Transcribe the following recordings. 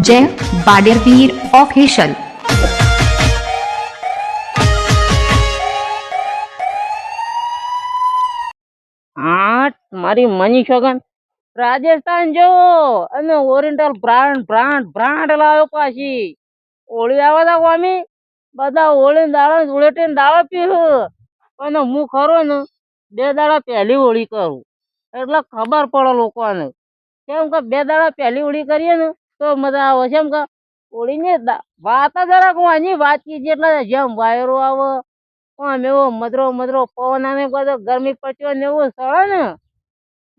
जय बाडेरवीर ऑफिशियल। હા મારી મની છોગન રાજસ્થાન જેવો અને ઓરિએન્ટલ બ્રાન્ડ બ્રાન્ડ બ્રાન્ડ લાવ્યો પાછી હોળી આવે તો કોમી બધા હોળી દાડા ધૂળેટી દાડા પીવું અને હું ખરો ને 2 દાડા પહેલી હોળી કરું એટલે ખબર પડે લોકોને કેમ કે 2 દાડા પહેલી હોળી કરીએ ને તો મજા આવે છે. એમ કે હોળીની વાત જરાક વાંચી વાત કીધી એટલે જેમ વાયરો આવે આમ એવો મધરો મધરો પવન આવે બધો ગરમી પડતી ને એવું સળે ને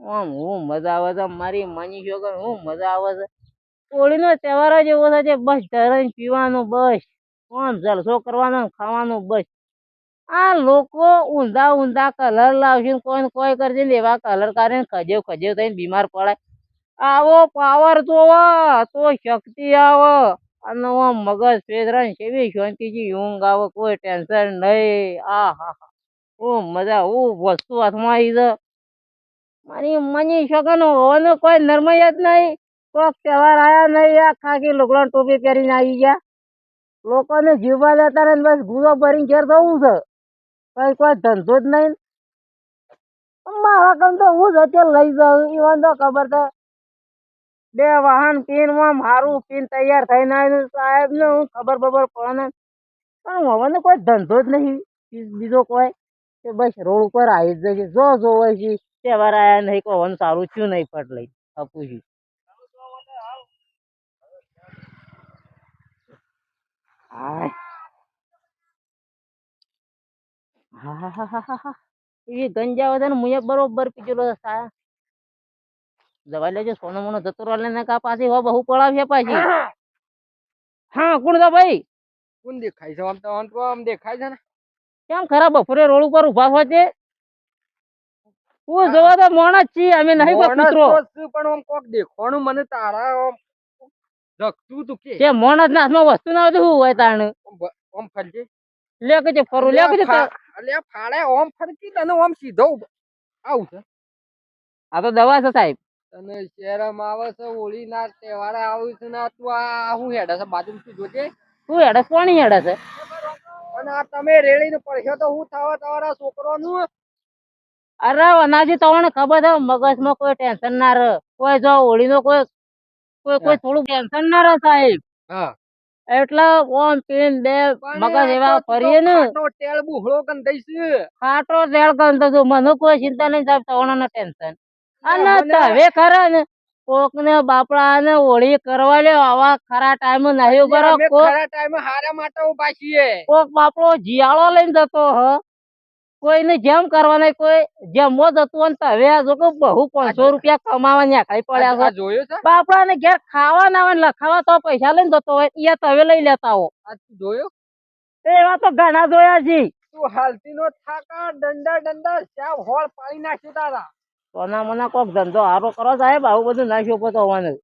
આમ હું મજા આવે છે મારી માની છોકર હું મજા આવે છે. હોળીનો તહેવાર જ એવો છે કે બસ ધરાઈને પીવાનું બસ આમ જલસો કરવાનો ખાવાનું બસ. આ લોકો ઊંધા ઊંધા કલર લાવશે કોઈ ને કોઈ કરશે ને એવા કલર કાઢીને ખજેવ ખજેવ થઈને બીમાર પડે. આવો પાવર જોવો તો શક્તિ આવે અને આમ મગજ ફેદરા ને કેવી શાંતિથી ઊંઘ આવે કોઈ ટેન્શન નહીં. આ હા હા હું મજા હું વસ્તુ હાથમાં આવી છે મારી મની શકન હોવાનો કોઈ નરમય જ નહીં. કોઈક તહેવાર આયા નહીં આ ખાકી લુગડા ટોપી પહેરીને આવી ગયા લોકોને જીવવા જતા ને બસ ગુદો ભરીને ઘેર જવું છે કઈ કોઈ ધંધો જ નહીં. મારા કામ તો હું જ અત્યારે લઈ જાઉં ઈવન તો ખબર છે 2 વાહન પીન મારું પીન તૈયાર થઈને આવ્યું સાહેબ ને હું ખબર બબર પડે પણ હવે કોઈ ધંધો જ નહીં બીજો કોઈ કે બસ રોડ ઉપર આવી જ જશે જો જોવે છે તહેવાર આયા નહીં કોઈ સારું થયું નહીં ફટ લઈ આપું છું. હા હા હા હા હા એવી ગંજા વધે ને મુએ બરોબર પીજેલો સાહેબ દવા લેજો સોનો મોનો જતો રહે ને કા પાછી હો બહુ પડાવશે પાછી. હા કોણ તો ભાઈ કોણ દેખાય છે? આમ તો આમ દેખાય છે ને. કેમ ખરા બપોરે રોડ ઉપર ઉભા હોય છે હું જોવા તો મોણ જ છીએ અમે નહીં કોઈ માણસ કૂતરો તો છે પણ આમ કોક દેખવાનું મને તારા આમ જગતું તું કે તે મોણ જ હાથમાં વસ્તુ ના આવતી શું હોય તાણ આમ ફરજે લે કે જે ફરું લે કે જે અલ્યા ફાડે ઓમ ફરકી તને ઓમ સીધો આવું છે. આ તો દવા છે સાહેબ. તને શહેરમાં આવે છે હોળી ના તહેવારે આવ્યું છે ને તું આ હું હેડે છે બાજુ તું જોજે. શું હેડે કોની હેડે છે અને આ તમે રેડીને પડશો તો હું થવા તમારા છોકરોનું. અરે અનાજી તમને ખબર છે મગજમાં કોઈ ટેન્શન ના રહે કોઈ જો હોળી નો કોઈ કોઈ કોઈ થોડું ટેન્શન ના રહે સાહેબ. હા એટલે ઓમ પીન બે મગજ એવા ફરીએ ને ટેળ બુહળો કન દઈશ ખાટો રેળ ગંધ તો મને કોઈ ચિંતા નહીં સાહેબ થવાનો ના ટેન્શન. અને મને હવે ખરા ને કોક ને બાપડા ને હોળી કરવા લ્યો આવા ખરા ટાઈમ નહીં બરો અમે કોક ખરા ટાઈમે હારા માટે ઉભા છીએ. કોક બાપડો જીયાળો લઈને જતો હ કોઈને જેમ કરવાના કોઈ જેમ જતું હોય ને હવે આ જો બહુ 500 રૂપિયા કમાવા ન્યા પડ્યા છે જોયું છે બાપડા ને ઘેર ખાવા ના આવે ને લખાવા તો પૈસા લઈને જતો હોય એ તવે લઈ લેતા હો. આ જોયું એવા તો ઘણા જોયા છે. તું હાલતી નો થાકા દંડા દંડા શ્યામ હોળ પાડી નાખ્યું તારા. સોના મના કોક ધંધો હારો કરો સાહેબ આવું બધું ના શોભો તો હોવાનું.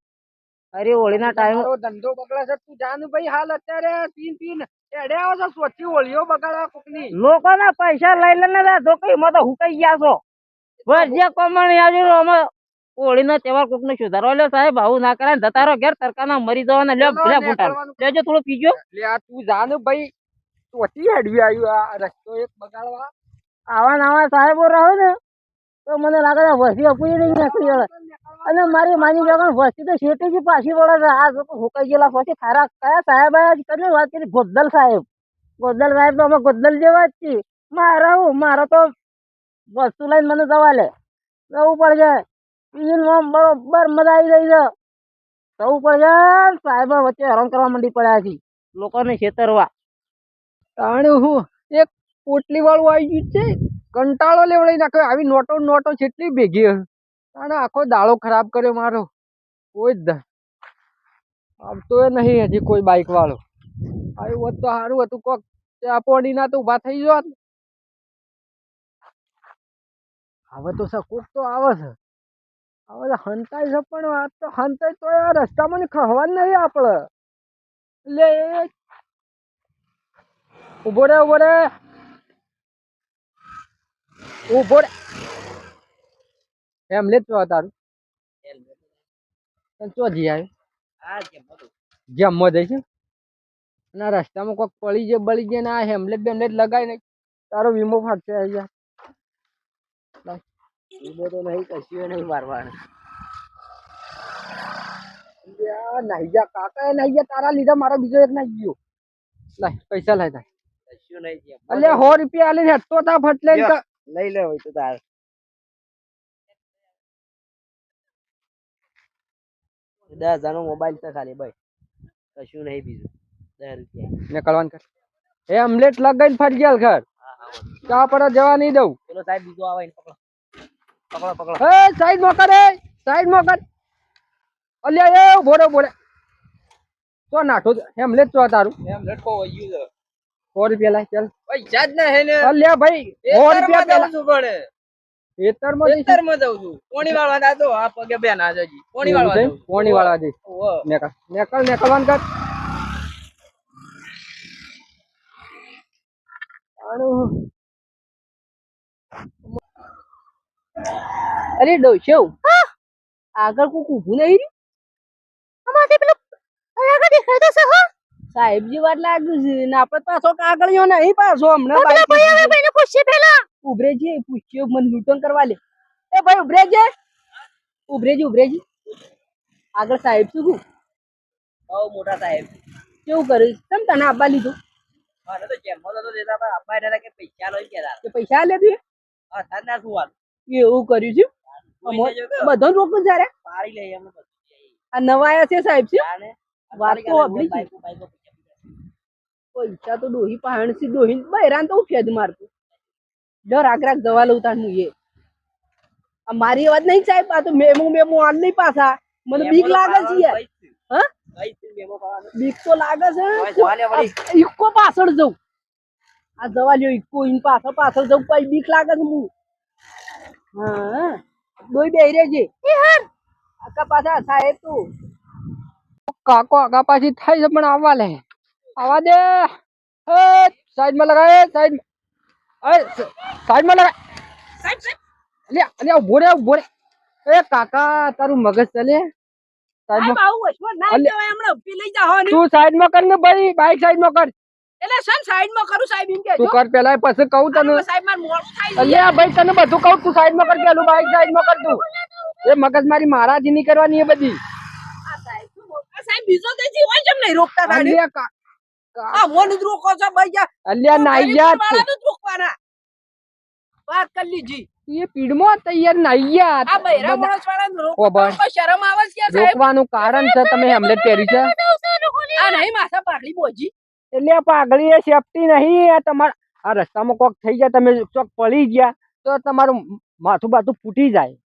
અરે હોળી ના ટાઈમ તારો ધંધો બગડે છે તું જાન ભાઈ હાલ અત્યારે પીન પીન એડે આવો છો સોચી હોળીઓ બગાડવા કોકની. લોકો ના પૈસા લઈ લઈને તો કઈ માં તો હુકાઈ ગયા છો જે કમાણી આજુ અમે હોળી નો તહેવાર કોક ને સુધારવા લ્યો સાહેબ આવું ના કરે જતા રહો ઘેર તરકાના મરી જવાના લ્યો ભલે ફૂટાલ લેજો થોડું પીજો. એટલે આ તું જાન ભાઈ સોચી હેડવી આવ્યું આ રસ્તો એક બગાડવા. આવા નવા સાહેબો રહો ને તો મને લાગે છે વસ્તી અપૂરી નહીં નીકળી વળે અને મારી માની જગણ વસ્તી તો શેટી જ પાછી વળે છે આ લોકો હુકાઈ ગયેલા પછી ખારા કયા સાહેબ આયા કરી વાત કરી ગોદલ સાહેબ તો અમે ગોદલ જેવા જ છીએ. મારો તો વસ્તુ લઈને મને જવા લે જવું પડશે બરોબર મજા આવી ગઈ છે જવું પડશે. સાહેબ વચ્ચે હેરાન કરવા માંડી પડ્યા છે લોકોને છેતરવા. તાણે હું એક પોટલી વાળું આવી ગયું છે કંટાળો લેવડાઈ નાખ્યો આવી નોટો નોટો કેટલી ભેગી તાણે આખો દાડો ખરાબ કર્યો મારો. કોઈ જ આવતો નહીં હજી કોઈ બાઈક વાળો આવ્યું હોત તો સારું હતું કોક આ પોડી ના તો ઉભા થઈ જોત. હવે તો કોક તો આવે છે હવે તો હંતાઈ છે પણ આ તો હંતાઈ તો આ રસ્તામાં ખવાનું નહીં આપણે લે ઉભો રે ઉભો રે ઉભો રે એમ લે તો તારું ચો જી આવ્યો આ કેમ બધું જમવા જઈશ અને આ રસ્તામાં કોઈક પડી જાય બળી જાય ને આ હેમલેટ બેમલેટ લગાવી નહીં તારો વીમો ફાટશે અહીંયા વીમો તો નહીં કશું નહીં મારવાનું નાઈ જા કાકા નાઈ જા તારા લીધે મારો બીજો એક નાઈ ગયો લાય પૈસા લાય તાર કશું નહીં જેમ અલે 100 રૂપિયા આલીને હેઠતો તા ફટલે ને લઈ લે હોય તો તાર 10,000 નો મોબાઈલ છે ખાલી ભાઈ કશું નહીં બીજું 10 રૂપિયા નીકળવાનું કર એ આમલેટ લગાઈને ફટ ગયા ઘર ચા પર જવા નહીં દઉં પેલો સાહેબ બીજો આવે ને પકડો પકડો પકડો એ સાઈડ માં કર એ સાઈડ માં કર અલ્યા એ બોરે બોરે તો નાઠો હેમલેટ તો તારું એમ લટકો વયું છે 100 રૂપિયા લાય ચાલ પૈસા જ નહીં ને અલ્યા ભાઈ 100 રૂપિયા પેલા શું પડે ખેતરમાં જઈશ ખેતરમાં જાઉં છું પોણી વાળવા તો આ પગે બે ના જજી પોણી વાળવા જાઉં પોણી વાળવા જઈશ ઓહો નીકળવાનું કર અરે ડોશો આગળ કોક ઊભું નહીં સાહેબજી વાત લાગ્યું છે ને આપડે પાછો કાગળિયો નહીં પાછો હમણાં ઉભરે છે પૂછ્યો મને લૂંટન કરવા લે એ ભાઈ ઉભરેજી આગળ સાહેબ શું કહું બહુ મોટા સાહેબ કેવું કર્યું કેમ તને આપવા લીધું મને તો જેમ તો દેતા પણ આપવા રહ્યા કે પૈસા લઈ ગયા કે પૈસા લે તું હા સાના શું વાત એવું કર્યું છે બધો રોક જયારે પાડી લે એમ આ નવા આયા છે સાહેબ છે વાત તો અબલી છે પૈસા તો ડોહી પહાણ થી ડોહી બહેરાન તો ઉઠ્યા જ મારતું ડર આગ્રાક જવા લઉં તાર હું એ આ મારી અવાજ નહીં સાહેબ આ તો મેમો આલ નહીં પાછા મને બીક લાગે છે યાર હા બીક તો લાગે છે ઇક્કો પાછળ જઉં આ જવા લ્યો ઇક્કો ઇન પાછળ જઉં પછી બીક લાગે છે હું હા દોઈ બેહી રહેજે આકા પાછા સાહેબ તું કાકો આગા પાછી થાય છે પણ આવવા લે આવા દે સાઈડ માં લગાય સાઈડ માં લગાય ઉભો રે એ કાકા તારું મગજ ચાલે તું સાઈડ માં કર ને ભાઈ બાઈક સાઈડ માં કર તું કર પેલા પછી કહું તને અલ્યા ભાઈ તને બધું કહું તું સાઈડ માં કર પેલું બાઈક સાઈડ માં કર તું એ મગજ મારી મારાજી ની કરવાની એ બધી અલ્યા નાઈ જા વાત કરી લીજી એ પીડમાં તૈયાર નાઈ જા શરમ આવે છે રોકવાનું કારણ છે તમે હેમલેટ પહેર્યું છે આ નહીં માથા પાઘડી બોજી એટલે આ પાઘડી એ સેફટી નહીં આ તમારા આ રસ્તામાં કોક થઈ જાય તમે ચોક પડી ગયા તો તમારું માથું બાથું ફૂટી જાય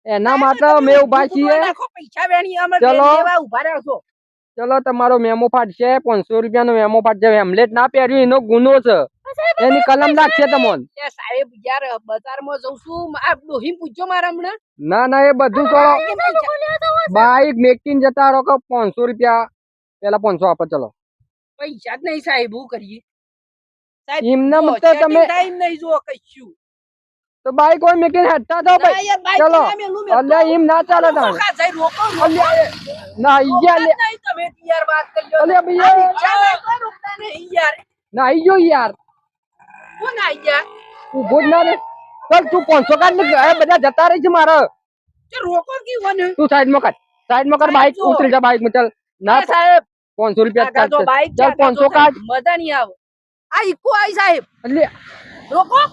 એના માટે મેં ઉભા છીએ પૈસા વેણી અમે ચલો ઉભા રહ્યો છો ચલો તમારો મેમો ફાટશે 500 રૂપિયાનો મેમો ફાટશે હેમલેટ ના પહેર્યું એનો ગુનો છે એની કલમ લાગશે તમને સાહેબ યાર બજારમાં જઉં છું આ ડોહી પૂછજો મારા હમણાં ના એ બધું તો બાઈક મેકીને જતા રહો કે 500 રૂપિયા પેલા 500 આપો ચલો પૈસા જ નહીં સાહેબ હું કરીએ એમને મત તમે ટાઈમ નહીં જો કશું તો બાઈક હોય મેકીને હટતા દો ભાઈ ચલો અલ્યા એમ ના ચાલે તાણ અલ્યા ના ઈયા લે તમે યાર વાત કરજો અલ્યા ભૈયા રોકતા નહીં યાર ના આઈ જો યાર કોણ આઈ ગયા ઉભો જ ના રે ચાલ તું 500 કાઢ ને બધા જતા રહી છે મારે રોકો કેવું ને તું સાઈડ માં કર બાઈક ઉતરી જા બાઈક માં ચાલ ના સાહેબ 500 રૂપિયા ચાલ 500 કાઢ મજા નહીં આવે આ ઈકો આઈ સાહેબ અલ્યા રોકો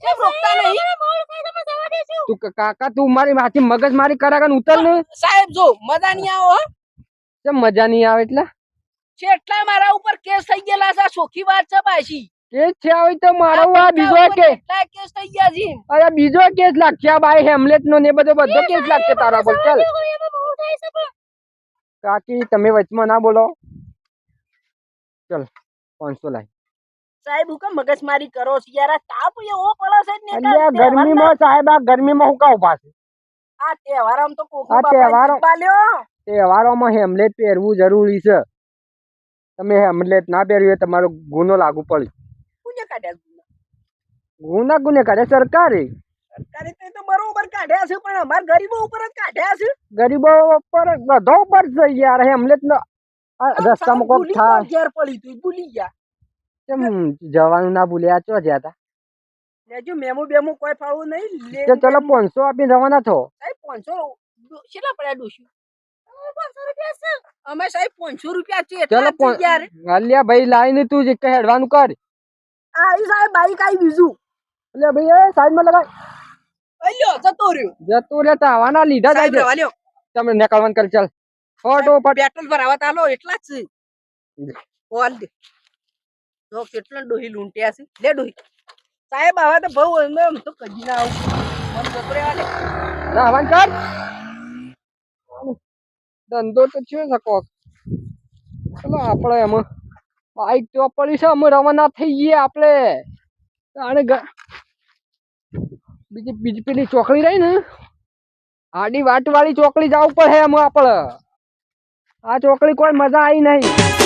કેમ રોકતા નહીં તું કાકા તું મારી માથી મગજ મારી કરા કન ઉતર ને સાહેબ જો મજા નહીં આવો કેમ મજા નહીં આવે એટલે કેટલા મારા ઉપર કેસ થઈ ગયેલા છે સોખી વાત છે પાછી કેસ છે આવી તો મારો આ બીજો કે કેટલા કેસ થઈ ગયા છે અરે બીજો કેસ લાગશે આ બાઈ હેમલેટ નો ને બધો કેસ લાગશે તારા પર ચાલ કાકી તમે વચમાં ના બોલો ચલ 500 લાય સાહેબ હું કેમ મગજમારી કરો છો યાર આ તાપ એવો પડે છે ને અલ્યા ગરમીમાં સાહેબ આ ગરમીમાં હું કા ઉભા છે આ તહેવારમાં તો કોકો આ બાલ્યો તહેવારોમાં હેમલેટ પહેરવું જરૂરી છે તમે હેમલેટ ના પહેર્યું એ તમારો ગુનો લાગુ પડી કોને કાઢ્યા ગુને કાઢે સરકારે સરકારે તો બરોબર કાઢ્યા છે પણ અમાર ગરીબો ઉપર જ કાઢ્યા છે. ગરીબો ઉપર બધો ઉપર છે યાર એમને જ રસ્તામાં કોક ભૂલી થાય ગયા, ઘેર પડી તું ભૂલી ગયા. કેમ જવાનું ના ભૂલ્યા ચો જ્યાં તા લેજો મેમો બેમો કોઈ ફાવું નહીં. તો ચલો 500 આપીને રવાના થો. સાહેબ 500 કેટલા પડ્યા ડોશી? 500 રૂપિયા છે. અમે સાહેબ 500 રૂપિયા છે ચલો એટલા જ યાર. અલ્યા ભાઈ લાઈને તું જે કે હેડવાનું કર. આઈ સાહેબ બાઈક આઈ બીજું. એટલે ભાઈ એ સાઈડમાં લગાય. અલ્યો જતો રહ્યો. જતું રે તાવાના લીધા સાહેબ જાય રહેવા લ્યો. તમે નીકળવાનું કરી ચાલ ફોટો પટ પેટ્રોલ ભરાવા તાલો એટલા જ છે. હોલ દે. જો કેટલા ડોહી લૂંટ્યા છે. લે ડોહી. સાહેબ આવા તો બહુ એમ તો કદી ના આવું. મન જતો રહેવા લે. રાવણ કર ધંધો તો છે સકો ચલો આપણે એમાં બાઈક તો પડી છે અમે રવાના થઈ ગઈએ આપણે તાણે બીજી પેલી ચોકડી રહી ને આડી વાટ વાળી ચોકડી જવું પડે એમ આપણે આ ચોકડી કોઈ મજા આવી નહીં